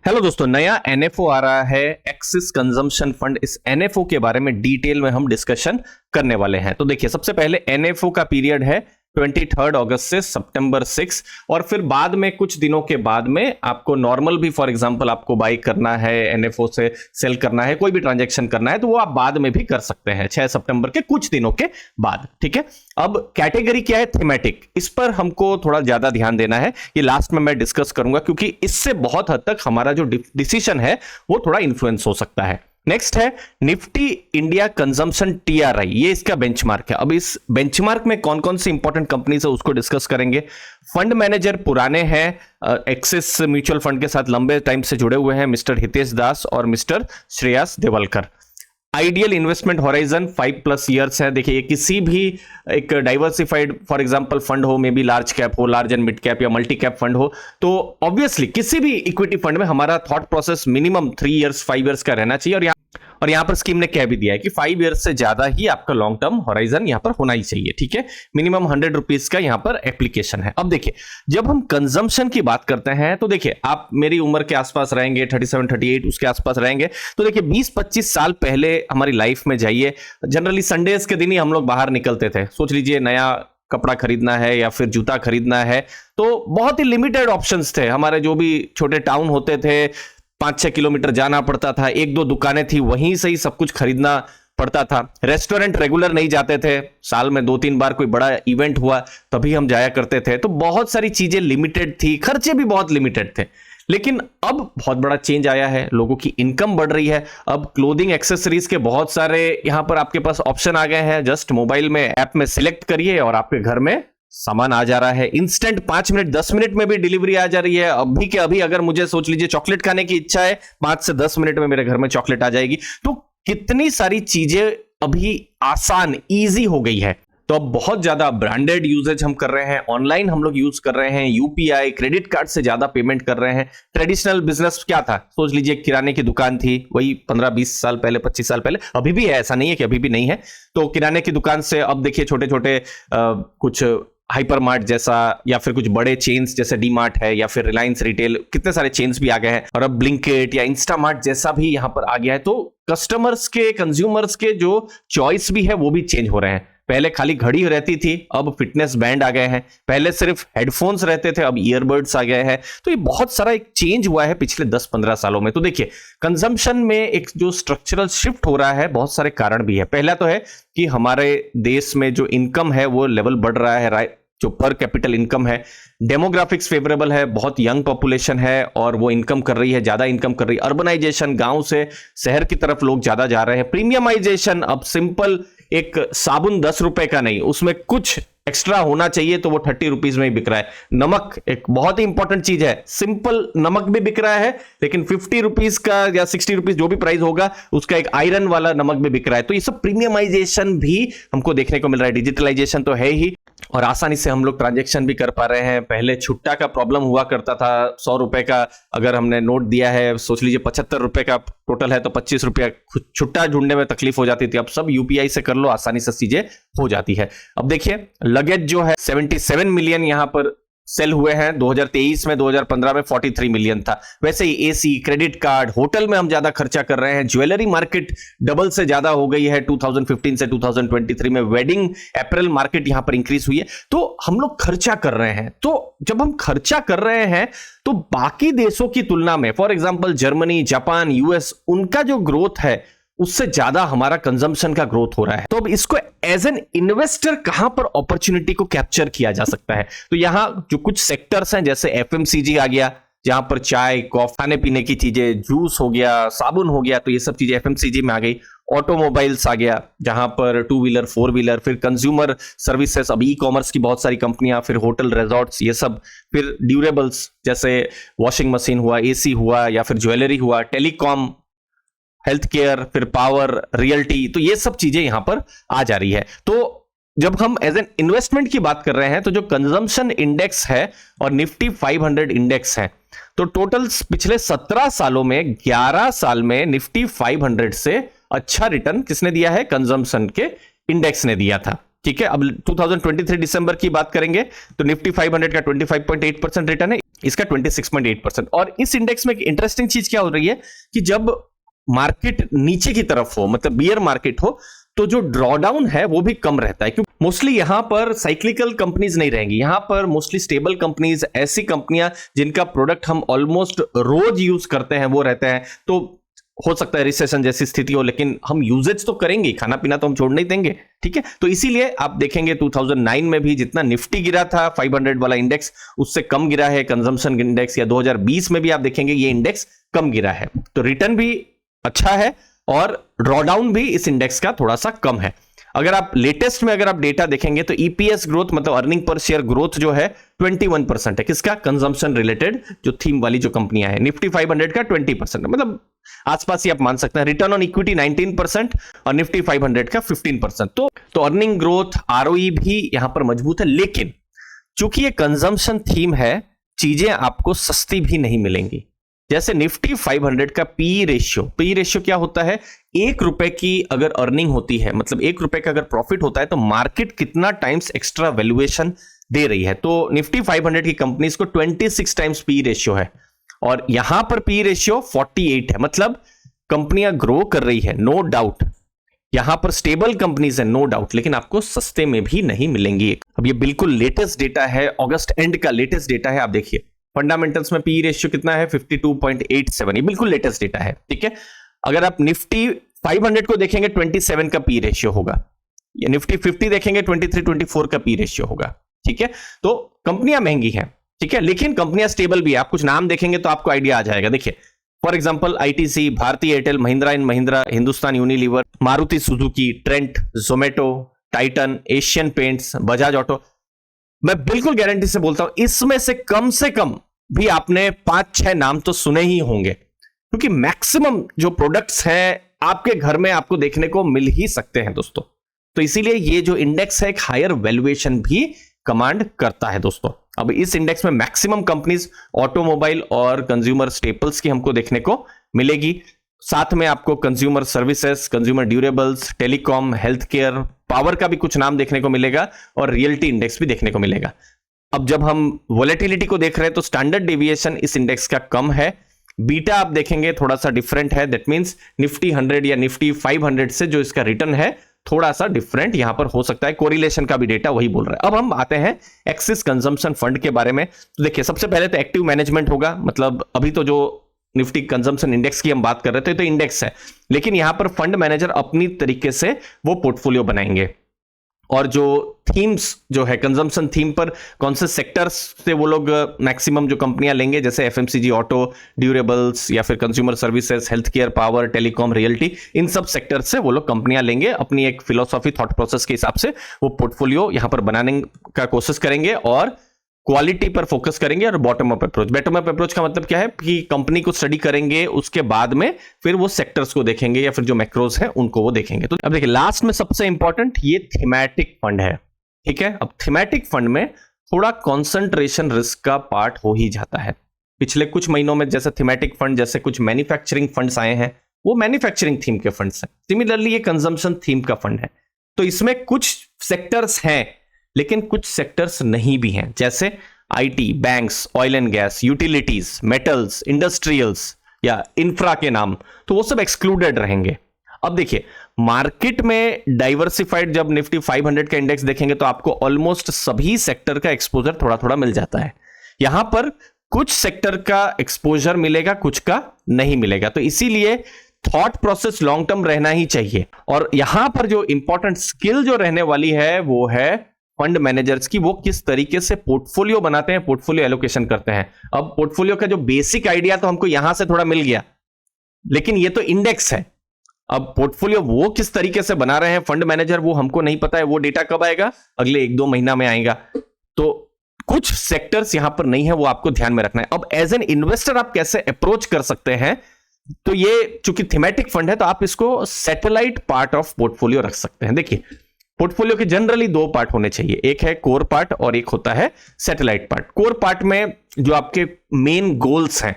Hello दोस्तों, नया NFO आ रहा है एक्सिस कंजम्पशन फंड। इस एनएफओ के बारे में डिटेल में हम डिस्कशन करने वाले हैं। तो देखिए, सबसे पहले एनएफओ का पीरियड है 23 अगस्त से सितंबर 6 और फिर बाद में कुछ दिनों के बाद में आपको नॉर्मल भी, फॉर एग्जांपल आपको बाई करना है, एनएफओ से सेल करना है, कोई भी ट्रांजैक्शन करना है तो वो आप बाद में भी कर सकते हैं 6 सितंबर के कुछ दिनों के बाद। ठीक है, अब कैटेगरी क्या है? थीमेटिक। इस पर हमको थोड़ा ज्यादा ध्यान देना है, ये लास्ट में मैं डिस्कस करूंगा क्योंकि इससे बहुत हद तक हमारा जो डिसीजन है वो थोड़ा इंफ्लुएंस हो सकता है। नेक्स्ट है निफ्टी इंडिया कंजम्पशन टीआरआई, ये इसका बेंचमार्क है। अब इस बेंचमार्क में कौन कौन सी इंपॉर्टेंट कंपनीज है उसको डिस्कस करेंगे। फंड मैनेजर पुराने हैं, एक्सिस म्यूचुअल फंड के साथ लंबे टाइम से जुड़े हुए हैं, मिस्टर हितेश दास और mister Shreyas Devalkar. Ideal investment horizon 5+ years है। देखिए, ये किसी भी एक डाइवर्सिफाइड फॉर एग्जांपल फंड हो, मे बी लार्ज कैप हो, लार्ज एंड मिड कैप या मल्टी कैप फंड हो, तो ऑब्वियसली किसी भी इक्विटी फंड में हमारा thought process minimum 3 years 5 years का रहना चाहिए। और यहां पर स्कीम ने कह भी दिया है कि 5 इयर्स से ज्यादा ही आपका लॉन्ग टर्म होराइजन यहां पर होना ही चाहिए। ठीक है, मिनिमम 100 रुपीज का यहां पर एप्लीकेशन है। अब देखिए, जब हम कंजम्पशन की बात करते हैं तो देखिए, आप मेरी उम्र के आसपास रहेंगे, 37 38 उसके आसपास रहेंगे, तो देखिए 20-25 साल पहले हमारी लाइफ में जाइए। जनरली संडेज के दिन ही हम लोग बाहर निकलते थे। सोच लीजिए, नया कपड़ा खरीदना है या फिर जूता खरीदना है तो बहुत ही लिमिटेड ऑप्शंस थे। हमारे जो भी छोटे टाउन होते थे, 5-6 किलोमीटर जाना पड़ता था, 1-2 दुकानें थी, वहीं से ही सब कुछ खरीदना पड़ता था। रेस्टोरेंट रेगुलर नहीं जाते थे, साल में 2-3 बार कोई बड़ा इवेंट हुआ तभी हम जाया करते थे। तो बहुत सारी चीजें लिमिटेड थी, खर्चे भी बहुत लिमिटेड थे। लेकिन अब बहुत बड़ा चेंज आया है, लोगों की इनकम बढ़ रही है। अब क्लोथिंग एक्सेसरीज के बहुत सारे यहां पर आपके पास ऑप्शन आ गए हैं। जस्ट मोबाइल में ऐप में सिलेक्ट करिए और आपके घर में सामान आ जा रहा है। इंस्टेंट 5 मिनट 10 मिनट में भी डिलीवरी आ जा रही है। अभी के अभी अगर मुझे सोच लीजिए चॉकलेट खाने की इच्छा है, 5 से 10 मिनट में मेरे घर में चॉकलेट आ जाएगी। तो कितनी सारी चीजें अभी आसान इजी हो गई है। तो अब बहुत ज्यादा ब्रांडेड यूजेज हम कर रहे हैं, ऑनलाइन हम लोग यूज कर रहे हैं, यूपीआई क्रेडिट कार्ड से ज्यादा पेमेंट कर रहे हैं। ट्रेडिशनल बिजनेस क्या था? सोच लीजिए किराने की दुकान थी, वही 15-20 साल पहले, 25 साल पहले, अभी भी है, ऐसा नहीं है कि अभी भी नहीं है। तो किराने की दुकान से अब देखिए छोटे छोटे कुछ हाइपर मार्ट जैसा या फिर कुछ बड़े चेन्स जैसे डी मार्ट है या फिर रिलायंस रिटेल, कितने सारे चेन्स भी आ गए हैं। और अब ब्लिंकिट या इंस्टामार्ट जैसा भी यहां पर आ गया है। तो कस्टमर्स के, कंज्यूमर्स के जो चॉइस भी है वो भी चेंज हो रहे हैं। पहले खाली घड़ी रहती थी, अब फिटनेस बैंड आ गए हैं। पहले सिर्फ हेडफोन्स रहते थे, अब ईयरबड्स आ गए हैं। तो ये बहुत सारा एक चेंज हुआ है पिछले 10-15 सालों में। तो देखिए, कंजम्पशन में एक जो स्ट्रक्चरल शिफ्ट हो रहा है, बहुत सारे कारण भी है। पहला तो है कि हमारे देश में जो इनकम है वो लेवल बढ़ रहा है, जो पर कैपिटल इनकम है। डेमोग्राफिक्स फेवरेबल है, बहुत यंग पॉपुलेशन है और वो इनकम कर रही है, ज्यादा इनकम कर रही है। अर्बनाइजेशन, गांव से शहर की तरफ लोग ज्यादा जा रहे हैं। प्रीमियमाइजेशन, अब सिंपल एक साबुन 10 रुपए का नहीं, उसमें कुछ एक्स्ट्रा होना चाहिए तो वो 30 रुपीज में ही बिक रहा है। नमक एक बहुत ही इंपॉर्टेंट चीज है, सिंपल नमक भी बिक रहा है, लेकिन 50 रुपीज का या 60 रुपीज जो भी प्राइस होगा उसका एक आयरन वाला नमक भी बिक रहा है। तो ये सब प्रीमियमाइजेशन भी हमको देखने को मिल रहा है। डिजिटलाइजेशन तो है ही और आसानी से हम लोग ट्रांजैक्शन भी कर पा रहे हैं। पहले छुट्टा का प्रॉब्लम हुआ करता था, 100 रुपए का अगर हमने नोट दिया है, सोच लीजिए 75 रुपए का टोटल है तो 25 रुपया छुट्टा ढूंढने में तकलीफ हो जाती थी। अब सब यूपीआई से कर लो, आसानी से चीजें हो जाती है। अब देखिए, लगेज जो है 77 मिलियन यहां पर सेल हुए हैं 2023 में, 2015 में 43 मिलियन था। वैसे ही एसी, क्रेडिट कार्ड, होटल में हम ज्यादा खर्चा कर रहे हैं। ज्वेलरी मार्केट डबल से ज्यादा हो गई है 2015 से 2023 में। वेडिंग अपैरल मार्केट यहां पर इंक्रीज हुई है। तो हम लोग खर्चा कर रहे हैं। तो जब हम खर्चा कर रहे हैं तो बाकी देशों की तुलना में, for example Germany, Japan, US, उनका जो ग्रोथ है उससे ज्यादा हमारा कंजम्पशन का ग्रोथ हो रहा है। तो अब इसको एज एन इन्वेस्टर कहां पर अपॉर्चुनिटी को कैप्चर किया जा सकता है? तो यहां जो कुछ सेक्टर्स हैं, जैसे एफएमसीजी आ गया, जहां पर चाय, कॉफी, खाने पीने की चीजें, जूस हो गया, साबुन हो गया, तो ये सब चीजें एफएमसीजी में आ गई। ऑटोमोबाइल्स आ गया, जहां पर 2 व्हीलर 4 व्हीलर, फिर कंज्यूमर सर्विसेज, अब ई कॉमर्स की बहुत सारी कंपनियां, फिर होटल, रिजॉर्ट्स, ये सब, फिर ड्यूरेबल्स जैसे वॉशिंग मशीन हुआ, एसी हुआ या फिर ज्वेलरी हुआ, टेलीकॉम, हेल्थ केयर, फिर पावर, रियल्टी, तो ये सब चीजें यहां पर आ जा रही है। तो जब हम एज एन इन्वेस्टमेंट की बात कर रहे हैं तो जो कंजम्पशन इंडेक्स है और निफ्टी 500 इंडेक्स है, तो टोटल पिछले 17 सालों में 11 साल में निफ्टी 500 से अच्छा रिटर्न किसने दिया है? कंजम्पशन के इंडेक्स ने दिया था। ठीक है, अब 2023 दिसंबर की बात करेंगे तो निफ्टी 500 का 25.8% रिटर्न है। इसका 26.8%। और इस इंडेक्स में एक इंटरेस्टिंग चीज क्या हो रही है कि जब मार्केट नीचे की तरफ हो, मतलब बियर मार्केट हो, तो जो ड्रॉडाउन है वो भी कम रहता है, क्योंकि मोस्टली यहां पर साइक्लिकल कंपनीज नहीं रहेंगी, यहां पर मोस्टली स्टेबल कंपनीज, ऐसी कंपनियां जिनका प्रोडक्ट हम ऑलमोस्ट रोज यूज करते हैं वो रहते हैं। तो हो सकता है रिसेशन जैसी स्थिति हो, लेकिन हम यूजेज तो करेंगे, खाना पीना तो हम छोड़ नहीं देंगे, ठीक है। तो इसीलिए आप देखेंगे 2009 में भी जितना निफ्टी गिरा था 500 वाला इंडेक्स, उससे कम गिरा है कंजम्पशन इंडेक्स, या 2020 में भी आप देखेंगे ये इंडेक्स कम गिरा है। तो रिटर्न भी अच्छा है और ड्रॉडाउन भी इस इंडेक्स का थोड़ा सा कम है। अगर आप लेटेस्ट में अगर आप डेटा देखेंगे तो ईपीएस ग्रोथ, मतलब अर्निंग पर शेयर ग्रोथ जो है 21% है। किसका? कंजम्पशन रिलेटेड जो थीम वाली जो कंपनियां हैं। निफ्टी 500 का 20%, मतलब आसपास ही आप मान सकते हैं। रिटर्न ऑन इक्विटी 19% और निफ्टी 500 का 15%। तो अर्निंग ग्रोथ, आरओई भी यहां पर मजबूत है। लेकिन चूंकि ये कंजम्पशन थीम है, चीजें आपको सस्ती भी नहीं मिलेंगी। जैसे निफ्टी 500 का पी रेशियो क्या होता है? ₹1 की अगर अर्निंग होती है, मतलब ₹1 का अगर प्रॉफिट होता है, तो मार्केट कितना टाइम्स एक्स्ट्रा वैल्यूएशन दे रही है। तो निफ्टी 500 की कंपनीज को 26 टाइम्स पी रेशियो है और यहां पर पी रेशियो 48 है। मतलब कंपनियां ग्रो कर रही है, नो डाउट, यहां पर स्टेबल कंपनीज है, नो डाउट, लेकिन आपको सस्ते में भी नहीं मिलेंगी। अब ये बिल्कुल लेटेस्ट डेटा है, अगस्त एंड का लेटेस्ट डेटा है। आप देखिए फंडामेंटल्स में पी रेशियो कितना है? 52.87। ये बिल्कुल लेटेस्ट डेटा है, ठीक है। अगर आप निफ्टी 500 को देखेंगे 27 का पी रेशियो होगा, या निफ्टी 50 देखेंगे 23-24 का पी रेशियो होगा, ठीक है। तो कंपनियां महंगी हैं, ठीक है, लेकिन कंपनियां स्टेबल भी है। आप कुछ नाम देखेंगे तो आपको आइडिया आ जाएगा। देखिए फॉर एग्जांपल आईटीसी, भारतीय Airtel, Mahindra and Mahindra, Hindustan Unilever, Maruti Suzuki, Trent, Zomato, Titan, Asian paints, Bajaj auto. मैं बिल्कुल गारंटी से बोलता हूं इसमें से कम भी आपने 5-6 नाम तो सुने ही होंगे, क्योंकि मैक्सिमम जो प्रोडक्ट्स हैं आपके घर में आपको देखने को मिल ही सकते हैं दोस्तों। तो इसीलिए ये जो इंडेक्स है एक हायर वैल्यूएशन भी कमांड करता है दोस्तों। अब इस इंडेक्स में मैक्सिमम कंपनीज ऑटोमोबाइल और कंज्यूमर स्टेपल्स की हमको देखने को मिलेगी। साथ में आपको consumer services, consumer durables, telecom, health care, power का भी कुछ नाम देखने को मिलेगा और रियल्टी इंडेक्स भी देखने को मिलेगा। अब जब हम वोलेटिलिटी को देख रहे हैं तो स्टैंडर्ड डेविएशन इस इंडेक्स का कम है। बीटा आप देखेंगे थोड़ा सा डिफरेंट है, दैट मींस निफ्टी 100 या निफ्टी 500 से जो इसका रिटर्न है थोड़ा सा डिफरेंट यहां पर हो सकता है। कोरिलेशन का भी डेटा वही बोल रहा है। अब हम आते हैं एक्सिस कंजम्पशन फंड के बारे में। तो देखिए सबसे पहले तो एक्टिव मैनेजमेंट होगा, मतलब अभी तो जो निफ्टी कंजम्पशन इंडेक्स की हम बात कर रहे थे तो इंडेक्स है, लेकिन यहां पर फंड मैनेजर अपनी तरीके से वो पोर्टफोलियो बनाएंगे और जो थीम्स जो है कंजम्पशन थीम पर कौन से सेक्टर्स से वो लोग मैक्सिमम जो कंपनियां लेंगे, जैसे एफएमसीजी, ऑटो, ड्यूरेबल्स या फिर consumer services, health care, power, telecom, realty, इन सब सेक्टर से वो लोग कंपनियां लेंगे। अपनी एक फिलोसॉफी, थॉट प्रोसेस के हिसाब से वो पोर्टफोलियो यहां पर बनाने का कोशिश करेंगे और क्वालिटी पर फोकस करेंगे और bottom up approach. Bottom up approach का मतलब क्या है कि कंपनी को स्टडी करेंगे, उसके बाद में फिर वो सेक्टर्स को देखेंगे या फिर जो मैक्रोज है उनको वो देखेंगे। तो अब देखिए लास्ट में सबसे इंपॉर्टेंट ये थीमेटिक फंड है, ठीक है। अब थीमेटिक फंड में थोड़ा कॉन्सेंट्रेशन रिस्क का पार्ट हो ही जाता है। पिछले कुछ महीनों में जैसे थीमेटिक फंड, जैसे कुछ मैन्युफैक्चरिंग फंड्स आए हैं, वो मैन्युफैक्चरिंग थीम के फंड्स हैं। सिमिलरली ये कंजम्पशन थीम का फंड है। तो इसमें कुछ सेक्टर्स हैं लेकिन कुछ सेक्टर्स नहीं भी हैं, जैसे IT, banks, oil and gas, utilities, metals, industrials या इंफ्रा के नाम, तो वो सब एक्सक्लूडेड रहेंगे। अब देखिए मार्केट में डाइवर्सिफाइड जब निफ्टी 500 का इंडेक्स देखेंगे तो आपको ऑलमोस्ट सभी सेक्टर का एक्सपोजर थोड़ा थोड़ा मिल जाता है। यहां पर कुछ सेक्टर का एक्सपोजर मिलेगा, कुछ का नहीं मिलेगा। तो इसीलिए थॉट प्रोसेस लॉन्ग टर्म रहना ही चाहिए। और यहां पर जो इंपॉर्टेंट स्किल जो रहने वाली है वो है फंड मैनेजर्स की, वो किस तरीके से पोर्टफोलियो बनाते हैं, पोर्टफोलियो एलोकेशन करते हैं। अब पोर्टफोलियो का जो बेसिक आइडिया तो हमको यहां से थोड़ा मिल गया, लेकिन ये तो इंडेक्स है। अब पोर्टफोलियो वो किस तरीके से बना रहे हैं फंड मैनेजर, वो हमको नहीं पता है। वो डेटा कब आएगा? अगले 1-2 महीना में आएगा। तो कुछ सेक्टर्स यहां पर नहीं है, वो आपको ध्यान में रखना है। अब एज एन इन्वेस्टर आप कैसे अप्रोच कर सकते हैं? तो ये चूंकि थीमेटिक फंड है तो आप इसको सैटेलाइट पार्ट ऑफ पोर्टफोलियो रख सकते हैं। देखिए पोर्टफोलियो के जनरली 2 पार्ट होने चाहिए, एक है कोर पार्ट और एक होता है सैटेलाइट पार्ट। कोर पार्ट में जो आपके मेन गोल्स हैं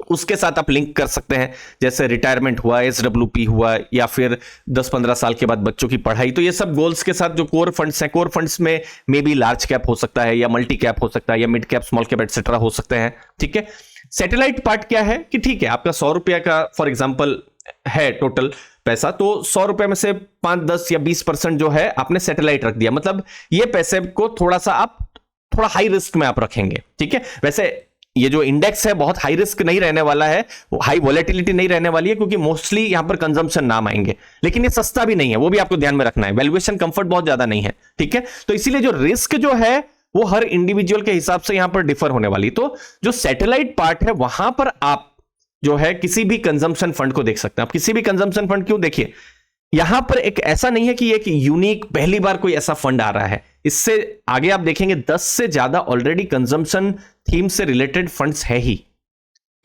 उसके साथ आप लिंक कर सकते हैं, जैसे रिटायरमेंट हुआ, SWP हुआ, या फिर 10-15 साल के बाद बच्चों की पढ़ाई। तो ये सब गोल्स के साथ जो कोर फंड्स हैं, कोर फंड्स में मे बी लार्ज कैप हो सकता है, या मल्टी कैप हो सकता है, या mid cap, small cap etcetera हो सकते हैं। ठीक है। सैटेलाइट पार्ट क्या है कि ठीक है, आपका 100 रुपया का फॉर एग्जाम्पल है टोटल पैसा, तो 100 रुपए में से 5, 10 या 20% जो है आपने सैटेलाइट रख दिया, मतलब ये पैसे को थोड़ा हाई रिस्क में आप रखेंगे। ठीक है। वैसे ये जो इंडेक्स है बहुत हाई रिस्क नहीं रहने वाला है, हाई वॉलेटिलिटी नहीं रहने वाली है, क्योंकि मोस्टली यहां पर कंजम्पशन नाम आएंगे, लेकिन ये सस्ता भी नहीं है, वो भी आपको ध्यान में रखना है। वैल्यूएशन कंफर्ट बहुत ज्यादा नहीं है। ठीक है। तो इसीलिए जो रिस्क जो है वो हर इंडिविजुअल के हिसाब से यहां पर डिफर होने वाली। तो जो सैटेलाइट पार्ट है वहां पर आप जो है किसी भी कंजम्पशन फंड को देख सकते हैं। आप किसी भी कंजम्पशन फंड क्यों, देखिए यहां पर एक ऐसा नहीं है कि एक यूनिक पहली बार कोई ऐसा फंड आ रहा है। इससे आगे आप देखेंगे 10 से ज्यादा ऑलरेडी कंजम्पशन थीम से रिलेटेड फंड्स है ही।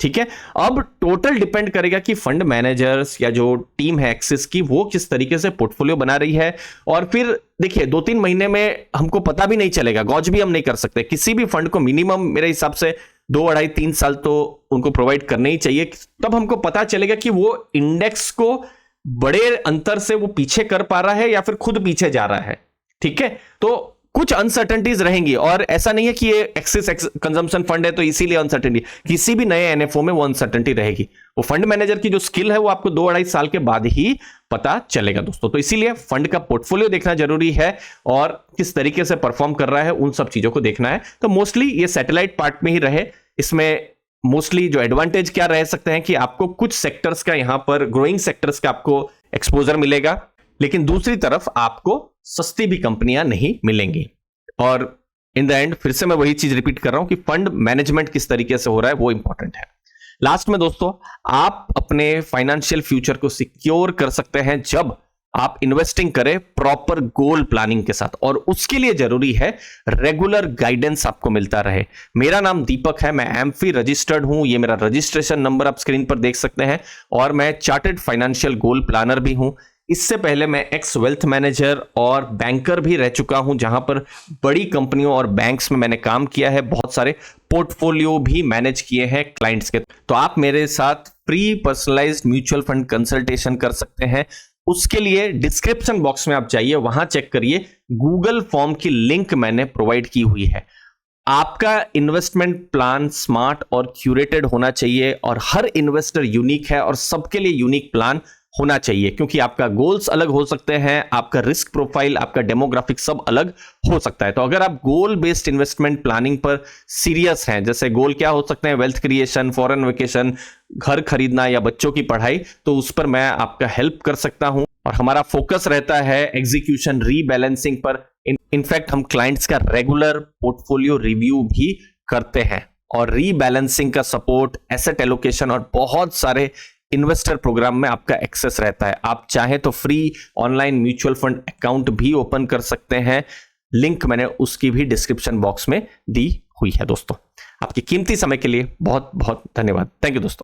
ठीक है। अब टोटल डिपेंड करेगा कि फंड मैनेजर्स या जो टीम है एक्सिस की, वो किस तरीके से पोर्टफोलियो बना रही है। और फिर देखिए 2-3 महीने में हमको पता भी नहीं चलेगा, गॉज भी हम नहीं कर सकते। किसी भी फंड को मिनिमम मेरे हिसाब से 2, 2.5-3 साल तो उनको प्रोवाइड करने ही चाहिए, तब हमको पता चलेगा कि वो इंडेक्स को बड़े अंतर से वो पीछे कर पा रहा है या फिर खुद पीछे जा रहा है। ठीक है। तो कुछ अनसर्टेनिटीज रहेंगी, और ऐसा नहीं है कि ये एक्सिस कंजम्पशन फंड है तो इसीलिए अनसर्टेनिटी, किसी भी नए एनएफओ में वो अनसर्टेनिटी रहेगी। वो फंड मैनेजर की जो स्किल है वो आपको 2-2.5 साल के बाद ही पता चलेगा दोस्तों। तो इसीलिए फंड का पोर्टफोलियो देखना जरूरी है, और किस तरीके से परफॉर्म कर रहा है उन सब चीजों को देखना है। तो मोस्टली ये सैटेलाइट पार्ट में ही रहे। इसमें मोस्टली जो एडवांटेज क्या रह सकते हैं कि आपको कुछ सेक्टर्स का, यहां पर ग्रोइंग सेक्टर्स का आपको एक्सपोजर मिलेगा, लेकिन दूसरी तरफ आपको सस्ती भी कंपनियां नहीं मिलेंगी। और इन द एंड फिर से मैं वही चीज रिपीट कर रहा हूं कि फंड मैनेजमेंट किस तरीके से हो रहा है वो इंपॉर्टेंट है। लास्ट में दोस्तों, आप अपने फाइनेंशियल फ्यूचर को सिक्योर कर सकते हैं जब आप इन्वेस्टिंग करें प्रॉपर गोल प्लानिंग के साथ, और उसके लिए जरूरी है रेगुलर गाइडेंस आपको मिलता रहे। मेरा नाम दीपक है, मैं एमफी रजिस्टर्ड हूं, ये मेरा रजिस्ट्रेशन नंबर आप स्क्रीन पर देख सकते हैं, और मैं चार्टर्ड फाइनेंशियल गोल प्लानर भी हूं। इससे पहले मैं एक्स वेल्थ मैनेजर और बैंकर भी रह चुका हूं, जहां पर बड़ी कंपनियों और बैंक्स में मैंने काम किया है, बहुत सारे पोर्टफोलियो भी मैनेज किए हैं क्लाइंट्स के। तो आप मेरे साथ pre personalised mutual fund consultation कर सकते हैं। उसके लिए डिस्क्रिप्शन बॉक्स में आप जाइए, वहां चेक करिए, गूगल फॉर्म की लिंक मैंने प्रोवाइड की हुई है। आपका इन्वेस्टमेंट प्लान स्मार्ट और क्यूरेटेड होना चाहिए, और हर इन्वेस्टर यूनिक है और सबके लिए यूनिक प्लान होना चाहिए, क्योंकि आपका गोल्स अलग हो सकते हैं, आपका रिस्क प्रोफाइल, आपका डेमोग्राफिक सब अलग हो सकता है। तो अगर आप गोल बेस्ड इन्वेस्टमेंट प्लानिंग पर सीरियस हैं, जैसे गोल क्या हो सकते हैं, वेल्थ क्रिएशन, फॉरेन वेकेशन, घर खरीदना या बच्चों की पढ़ाई, तो उस पर मैं आपका हेल्प कर सकता हूं। और हमारा फोकस रहता है एग्जीक्यूशन, रीबैलेंसिंग पर। इनफैक्ट हम क्लाइंट्स का रेगुलर पोर्टफोलियो रिव्यू भी करते हैं, और रीबैलेंसिंग का सपोर्ट, एसेट एलोकेशन और बहुत सारे इन्वेस्टर प्रोग्राम में आपका एक्सेस रहता है। आप चाहें तो free online mutual fund account भी ओपन कर सकते हैं, लिंक मैंने उसकी भी डिस्क्रिप्शन बॉक्स में दी हुई है। दोस्तों, आपके कीमती समय के लिए बहुत बहुत धन्यवाद। थैंक यू दोस्तों।